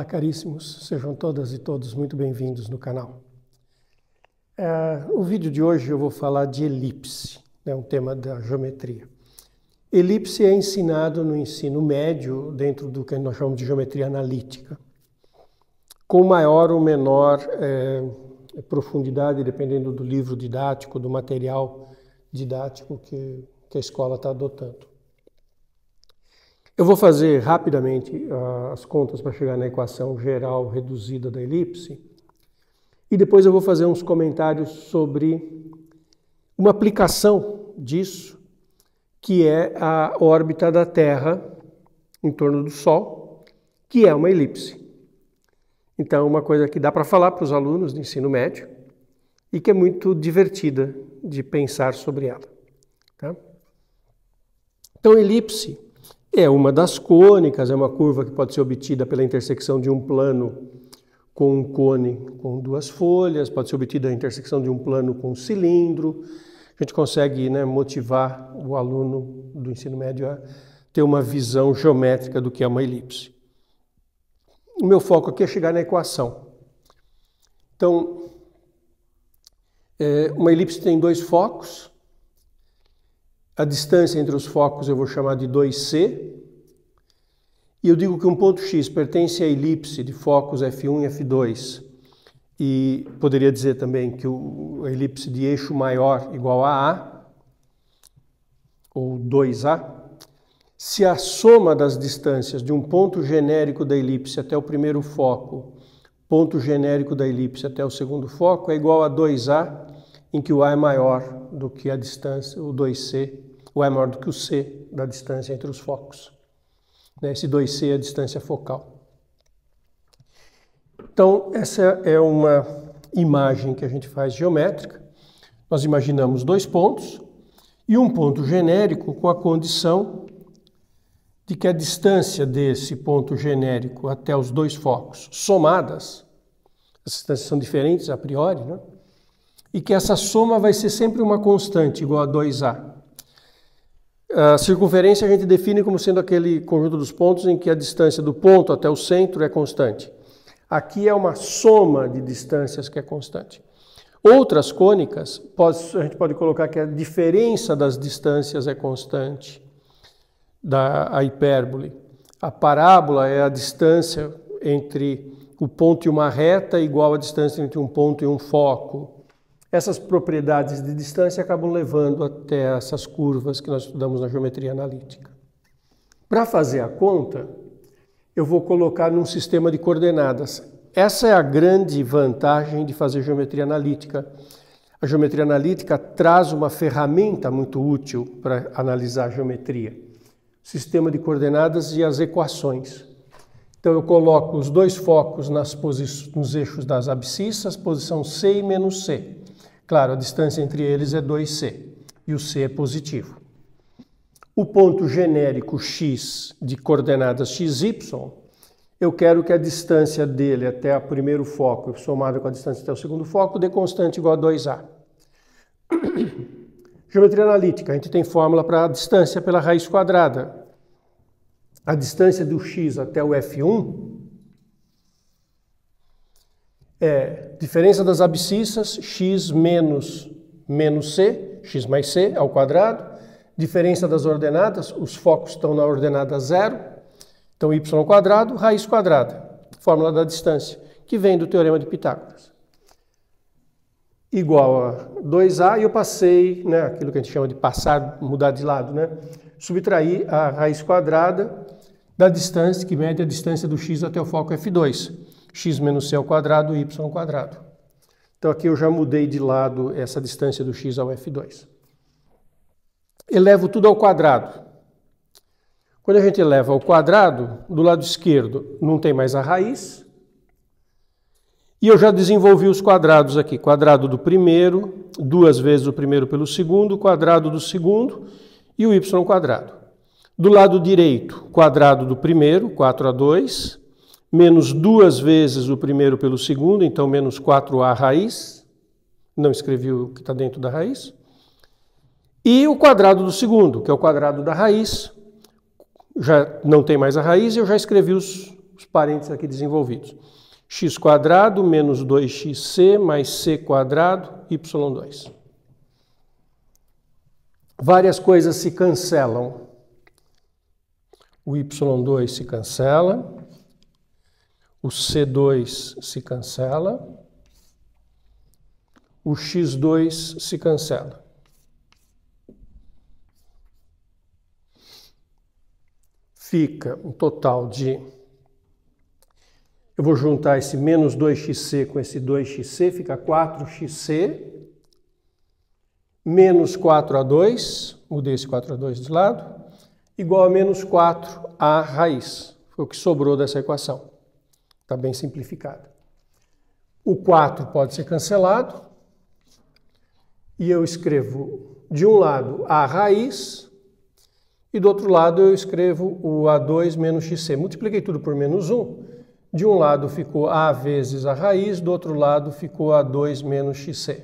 Olá, caríssimos, sejam todas e todos muito bem-vindos no canal. No vídeo de hoje eu vou falar de elipse, um tema da geometria. Elipse é ensinado no ensino médio dentro do que nós chamamos de geometria analítica, com maior ou menor profundidade, dependendo do livro didático, do material didático que a escola está adotando. Eu vou fazer rapidamente as contas para chegar na equação geral reduzida da elipse e depois eu vou fazer uns comentários sobre uma aplicação disso, que é a órbita da Terra em torno do Sol, que é uma elipse. Então, uma coisa que dá para falar para os alunos de ensino médio e que é muito divertida de pensar sobre ela. Tá? Então, elipse é uma das cônicas, é uma curva que pode ser obtida pela intersecção de um plano com um cone com duas folhas, pode ser obtida a intersecção de um plano com um cilindro. A gente consegue motivar o aluno do ensino médio a ter uma visão geométrica do que é uma elipse. O meu foco aqui é chegar na equação. Então, uma elipse tem dois focos. A distância entre os focos eu vou chamar de 2C. E eu digo que um ponto X pertence à elipse de focos F1 e F2. E poderia dizer também que a elipse de eixo maior igual a A, ou 2A, se a soma das distâncias de um ponto genérico da elipse até o primeiro foco, ponto genérico da elipse até o segundo foco, é igual a 2A, em que o A é maior do que a distância, o 2C, o A é maior do que o C da distância entre os focos. Esse 2C é a distância focal. Então, essa é uma imagem que a gente faz geométrica. Nós imaginamos dois pontos e um ponto genérico com a condição de que a distância desse ponto genérico até os dois focos somadas, as distâncias são diferentes a priori, e que essa soma vai ser sempre uma constante igual a 2A. A circunferência a gente define como sendo aquele conjunto dos pontos em que a distância do ponto até o centro é constante. Aqui é uma soma de distâncias que é constante. Outras cônicas, a gente pode colocar que a diferença das distâncias é constante da hipérbole. A parábola é a distância entre o ponto e uma reta igual à distância entre um ponto e um foco. Essas propriedades de distância acabam levando até essas curvas que nós estudamos na geometria analítica. Para fazer a conta, eu vou colocar num sistema de coordenadas. Essa é a grande vantagem de fazer geometria analítica. A geometria analítica traz uma ferramenta muito útil para analisar a geometria. Sistema de coordenadas e as equações. Então eu coloco os dois focos nos eixos das abscissas, posição C e menos C. Claro, a distância entre eles é 2C e o C é positivo. O ponto genérico X de coordenadas XY, eu quero que a distância dele até o primeiro foco, somada com a distância até o segundo foco, dê constante igual a 2A. Geometria analítica, a gente tem fórmula para a distância pela raiz quadrada. A distância do X até o F1 é diferença das abscissas, x menos c, x mais c ao quadrado. Diferença das ordenadas, os focos estão na ordenada 0. Então, y ao quadrado, raiz quadrada. Fórmula da distância, que vem do Teorema de Pitágoras. Igual a 2A, e eu passei, aquilo que a gente chama de passar, mudar de lado, subtrair a raiz quadrada da distância, que mede a distância do x até o foco F2. X menos c ao quadrado, y ao quadrado. Então aqui eu já mudei de lado essa distância do x ao F2. Elevo tudo ao quadrado. Quando a gente eleva ao quadrado, do lado esquerdo não tem mais a raiz. E eu já desenvolvi os quadrados aqui. Quadrado do primeiro, duas vezes o primeiro pelo segundo, quadrado do segundo e o y quadrado. Do lado direito, quadrado do primeiro, 4A2, menos duas vezes o primeiro pelo segundo, então menos 4A raiz. Não escrevi o que está dentro da raiz. E o quadrado do segundo, que é o quadrado da raiz. Já não tem mais a raiz e eu já escrevi os os parênteses aqui desenvolvidos. x² menos 2xc mais c² y2. Várias coisas se cancelam. O y2 se cancela, o c2 se cancela, o x2 se cancela. Fica um total de... Eu vou juntar esse menos 2xc com esse 2xc, fica 4xc, menos 4a2, mudei esse 4a2 de lado, igual a menos 4a raiz. Foi o que sobrou dessa equação. Está bem simplificada. O 4 pode ser cancelado, e eu escrevo de um lado a raiz, e do outro lado eu escrevo o a2 menos xc. Multipliquei tudo por menos 1. De um lado ficou a vezes a raiz, do outro lado ficou a2 menos xc.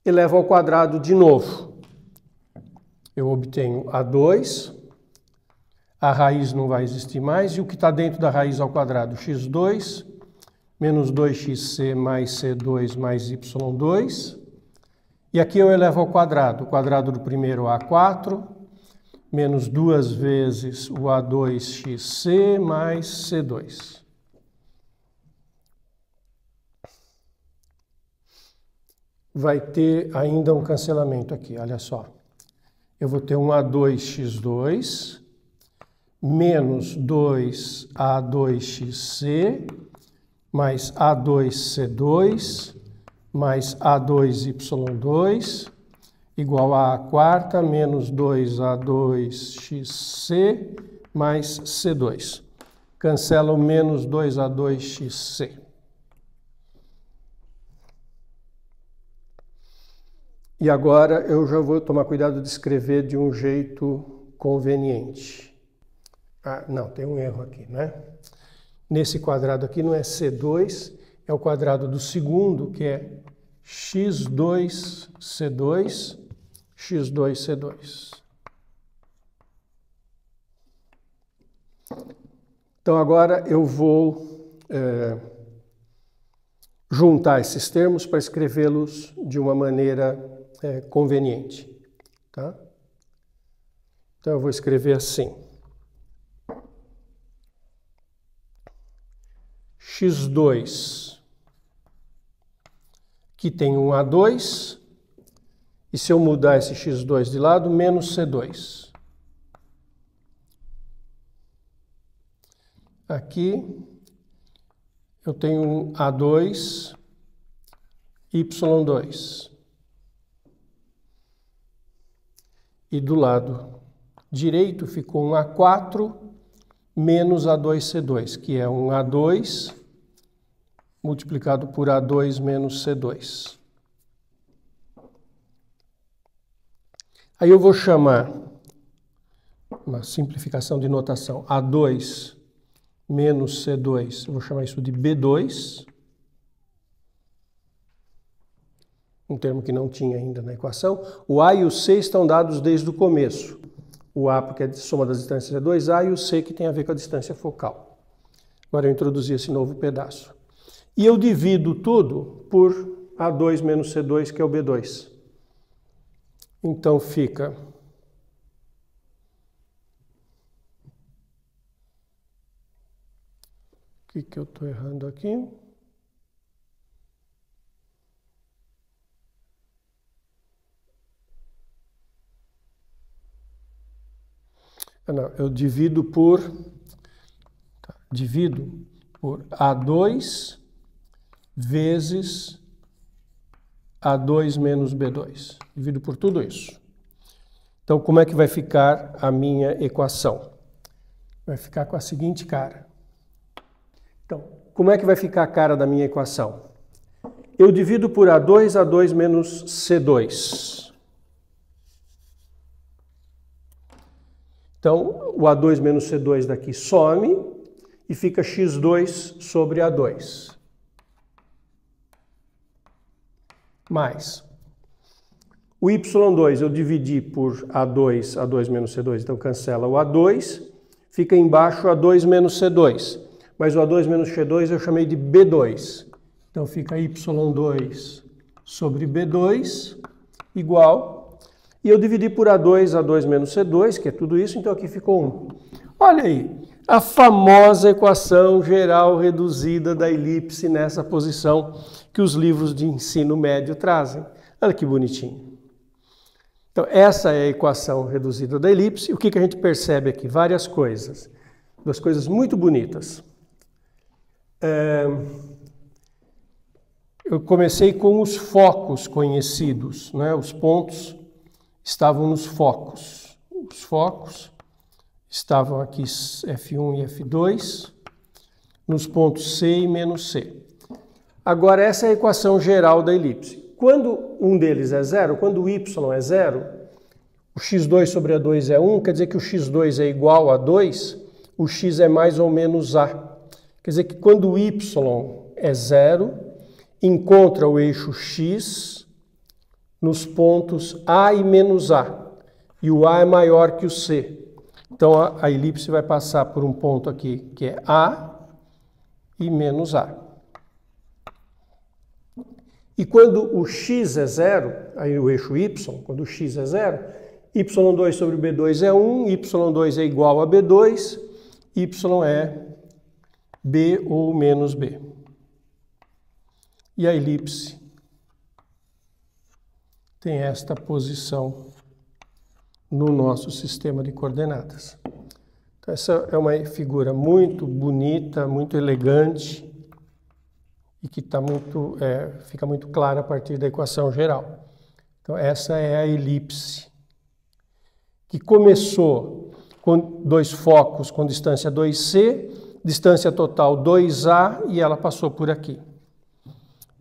Elevo ao quadrado de novo. Eu obtenho a2, a raiz não vai existir mais, e o que está dentro da raiz ao quadrado? x2 menos 2xc mais c2 mais y2. E aqui eu elevo ao quadrado. O quadrado do primeiro a4, menos 2 vezes o a2xc mais c2. Vai ter ainda um cancelamento aqui, olha só. Eu vou ter um a2x2 menos 2a2xc mais a2c2 mais a2y2 igual a quarta menos 2a2xc mais c2. Cancela o menos 2a2xc. E agora eu já vou tomar cuidado de escrever de um jeito conveniente. Ah, não, tem um erro aqui, né? Nesse quadrado aqui não é C2, é o quadrado do segundo, que é x2c2, x2c2. Então agora eu vou juntar esses termos para escrevê-los de uma maneira conveniente. Tá? Então eu vou escrever assim. x2, que tem um a2, e se eu mudar esse x2 de lado, menos c2. Aqui eu tenho um a2, y2. E do lado direito ficou um a4 menos a2c2, que é um a2 multiplicado por a2 menos c2. Aí eu vou chamar, uma simplificação de notação, a2 menos c2, eu vou chamar isso de b2, um termo que não tinha ainda na equação. O a e o c estão dados desde o começo. O a porque é a soma das distâncias é 2a e o c que tem a ver com a distância focal. Agora eu introduzi esse novo pedaço. E eu divido tudo por a2 menos c2, que é o b2. Então fica... O que eu estou errando aqui? Não, eu divido por A2 vezes A2 menos B2. Divido por tudo isso. Então, como é que vai ficar a minha equação? Vai ficar com a seguinte cara. Então, como é que vai ficar a cara da minha equação? Eu divido por A2 menos C2. Então, o A2 menos C2 daqui some e fica x2 sobre A2. Mais o y2 eu dividi por A2 menos C2, então cancela o A2, fica embaixo A2 menos C2. Mas o A2 menos C2 eu chamei de B2. Então fica Y2 sobre B2 igual. E eu dividi por A2 menos C2, que é tudo isso, então aqui ficou 1. Olha aí, a famosa equação geral reduzida da elipse nessa posição que os livros de ensino médio trazem. Olha que bonitinho. Então, essa é a equação reduzida da elipse. O que a gente percebe aqui? Várias coisas. Duas coisas muito bonitas. Eu comecei com os focos conhecidos, né? Os pontos estavam nos focos. Os focos estavam aqui F1 e F2, nos pontos C e menos C. Agora, essa é a equação geral da elipse. Quando um deles é zero, quando o y é zero, o x2 sobre A2 é 1, quer dizer que o x2 é igual a 2, o x é mais ou menos a. Quer dizer que quando o y é zero, encontra o eixo x nos pontos A e menos A. E o A é maior que o C. Então a elipse vai passar por um ponto aqui que é A e menos A. E quando o x é zero, aí o eixo y, quando o x é zero, y2 sobre B2 é 1, y2 é igual a B2, y é B ou menos B. E a elipse tem esta posição no nosso sistema de coordenadas. Então, essa é uma figura muito bonita, muito elegante e que fica muito clara a partir da equação geral. Então, essa é a elipse, que começou com dois focos com distância 2C, distância total 2A, e ela passou por aqui.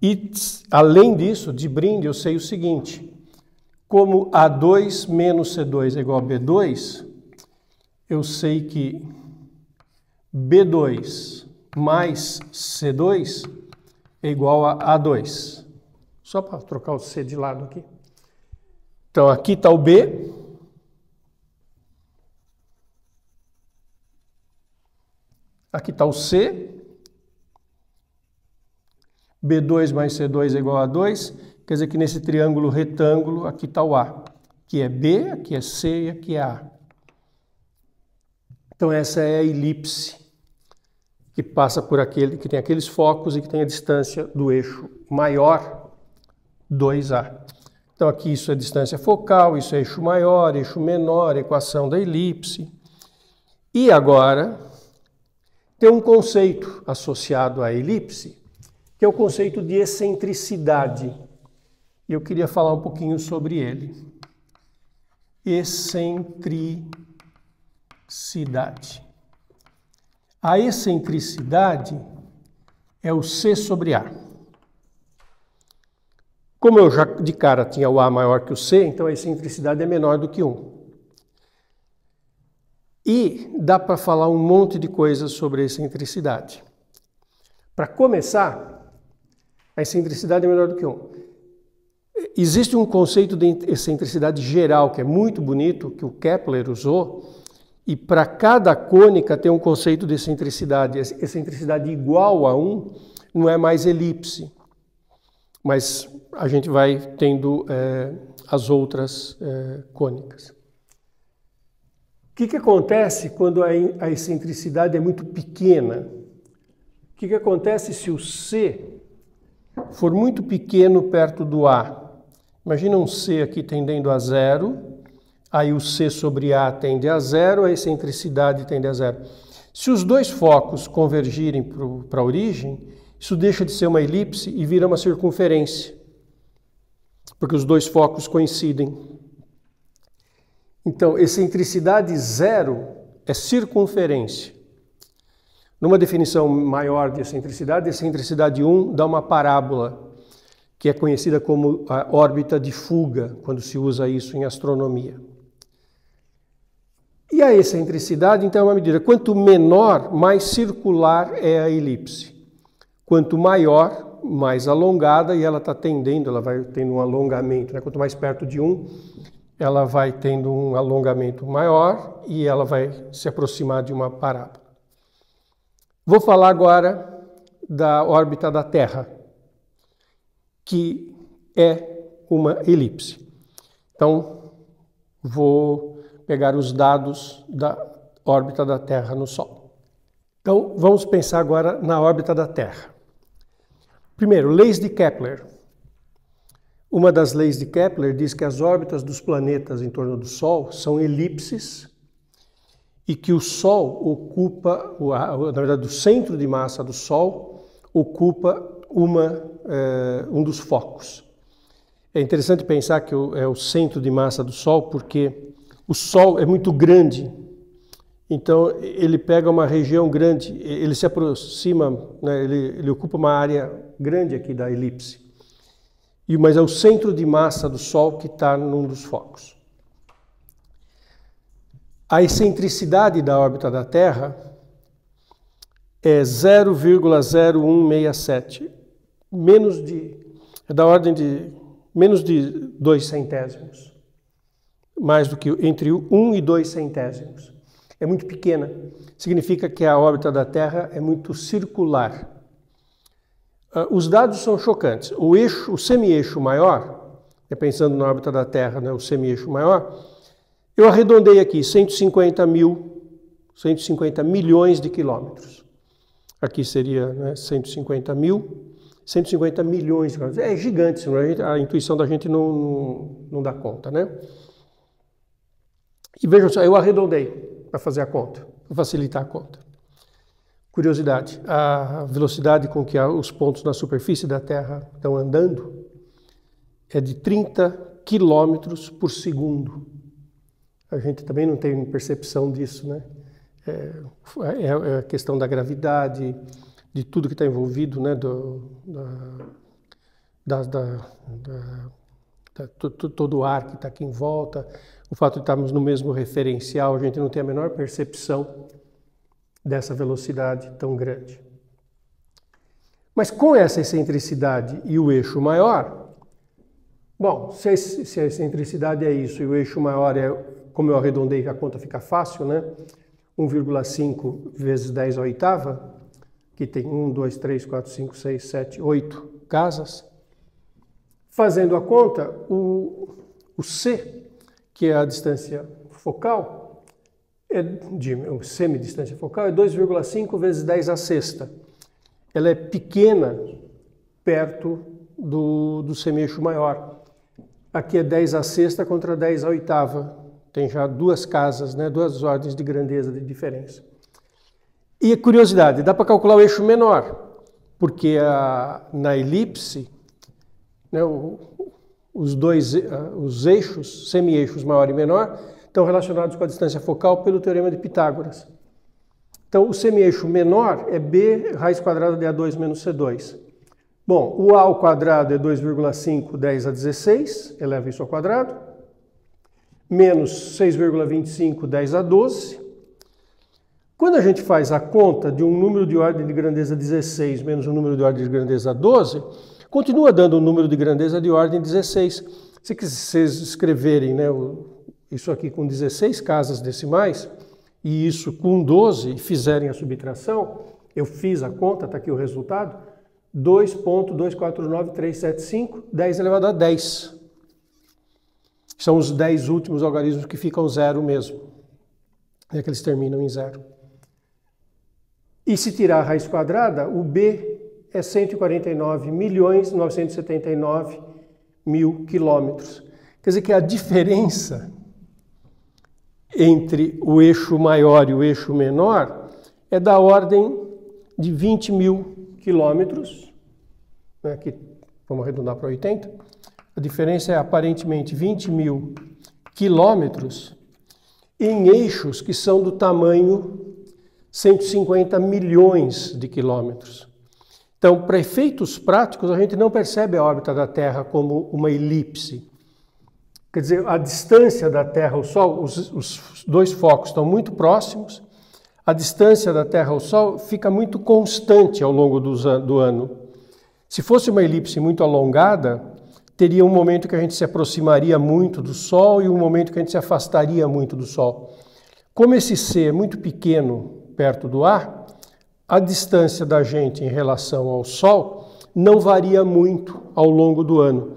E, além disso, de brinde, eu sei o seguinte: como A2 menos C2 é igual a B2, eu sei que B2 mais C2 é igual a A2. Só para trocar o C de lado aqui. Então, aqui está o B. Aqui está o C. B2 mais C2 é igual a 2. Quer dizer que nesse triângulo retângulo, aqui está o A. Aqui é B, aqui é C e aqui é A. Então essa é a elipse que passa por aquele, que tem aqueles focos e que tem a distância do eixo maior, 2A. Então aqui isso é distância focal, isso é eixo maior, eixo menor, equação da elipse. E agora tem um conceito associado à elipse, que é o conceito de excentricidade. E eu queria falar um pouquinho sobre ele. Excentricidade. A excentricidade é o C sobre A. Como eu já de cara tinha o A maior que o C, então a excentricidade é menor do que 1. E dá para falar um monte de coisas sobre a excentricidade. Para começar, a excentricidade é menor do que 1. Existe um conceito de excentricidade geral que é muito bonito, que o Kepler usou, e para cada cônica tem um conceito de excentricidade. Excentricidade igual a 1 não é mais elipse, mas a gente vai tendo as outras cônicas. O que acontece quando a excentricidade é muito pequena? O que acontece se o C for muito pequeno perto do A? Imagina um C aqui tendendo a 0, aí o C sobre A tende a 0, a excentricidade tende a 0. Se os dois focos convergirem para a origem, isso deixa de ser uma elipse e vira uma circunferência, porque os dois focos coincidem. Então, excentricidade 0 é circunferência. Numa definição maior de excentricidade 1 dá uma parábola, que é conhecida como a órbita de fuga, quando se usa isso em astronomia. E a excentricidade, então, é uma medida. Quanto menor, mais circular é a elipse. Quanto maior, mais alongada, e ela está tendendo, ela vai tendo um alongamento. Né? Quanto mais perto de 1, ela vai tendo um alongamento maior e ela vai se aproximar de uma parábola. Vou falar agora da órbita da Terra, que é uma elipse. Então, vou pegar os dados da órbita da Terra no Sol. Então, vamos pensar agora na órbita da Terra. Primeiro, leis de Kepler. Uma das leis de Kepler diz que as órbitas dos planetas em torno do Sol são elipses e que o Sol ocupa, na verdade, o centro de massa do Sol ocupa um dos focos. É interessante pensar que é o centro de massa do Sol porque o Sol é muito grande, então ele pega uma região grande, ele se aproxima, né, ele ocupa uma área grande aqui da elipse, mas é o centro de massa do Sol que está num dos focos. A excentricidade da órbita da Terra é 0,0167, é da ordem de menos de 2 centésimos, mais do que entre 1 e 2 centésimos. É muito pequena, significa que a órbita da Terra é muito circular. Os dados são chocantes. O semi-eixo maior, pensando na órbita da Terra, né, o semi-eixo maior, eu arredondei aqui 150 milhões de quilômetros. Aqui seria, né, 150 milhões de quilômetros. É gigante, a intuição da gente não dá conta, né? E vejam só, eu arredondei para fazer a conta, para facilitar a conta. Curiosidade, a velocidade com que os pontos na superfície da Terra estão andando é de 30 quilômetros por segundo. A gente também não tem percepção disso, né? É a questão da gravidade, de tudo que está envolvido, né? Todo o ar que está aqui em volta, o fato de estarmos no mesmo referencial, a gente não tem a menor percepção dessa velocidade tão grande. Mas com essa excentricidade e o eixo maior, bom, se a excentricidade é isso e o eixo maior é, como eu arredondei, a conta fica fácil, né? 1,5 vezes 10 à oitava, que tem 1, 2, 3, 4, 5, 6, 7, 8 casas. Fazendo a conta, o C, que é a distância focal, semidistância focal, é 2,5 vezes 10 à sexta. Ela é pequena perto do semi-eixo maior. Aqui é 10 à sexta contra 10 à oitava. Tem já duas casas, né, duas ordens de grandeza de diferença. E curiosidade, dá para calcular o eixo menor, porque na elipse, né, os eixos, semi-eixos maior e menor, estão relacionados com a distância focal pelo teorema de Pitágoras. Então, o semi-eixo menor é b raiz quadrada de A2 menos C2. Bom, o A ao quadrado é 2,5 10 a 16, eleva isso ao quadrado, menos 6,25 10 a 12. Quando a gente faz a conta de um número de ordem de grandeza 16 menos um número de ordem de grandeza 12, continua dando um número de grandeza de ordem 16. Se vocês escreverem, né, isso aqui com 16 casas decimais e isso com 12 e fizerem a subtração, eu fiz a conta, está aqui o resultado, 2,249375, 10 elevado a 10. São os 10 últimos algarismos que ficam zero mesmo, é que eles terminam em zero. E se tirar a raiz quadrada, o B é 149.979.000 quilômetros. Quer dizer que a diferença entre o eixo maior e o eixo menor é da ordem de 20.000 quilômetros. Aqui, vamos arredondar para 80. A diferença é aparentemente 20.000 quilômetros em eixos que são do tamanho 150 milhões de quilômetros. Então, para efeitos práticos, a gente não percebe a órbita da Terra como uma elipse. Quer dizer, a distância da Terra ao Sol, os dois focos estão muito próximos, a distância da Terra ao Sol fica muito constante ao longo do ano. Se fosse uma elipse muito alongada, teria um momento que a gente se aproximaria muito do Sol e um momento que a gente se afastaria muito do Sol. Como esse C é muito pequeno perto do ar, a distância da gente em relação ao Sol não varia muito ao longo do ano.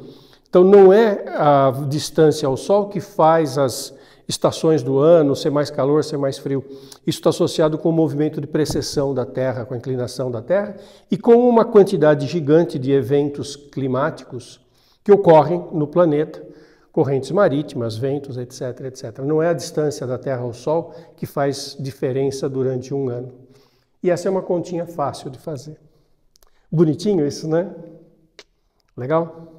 Então não é a distância ao Sol que faz as estações do ano, ser mais calor, ser mais frio. Isso está associado com o movimento de precessão da Terra, com a inclinação da Terra e com uma quantidade gigante de eventos climáticos que ocorrem no planeta, correntes marítimas, ventos, etc, etc. Não é a distância da Terra ao Sol que faz diferença durante um ano. E essa é uma continha fácil de fazer. Bonitinho isso, né? Legal?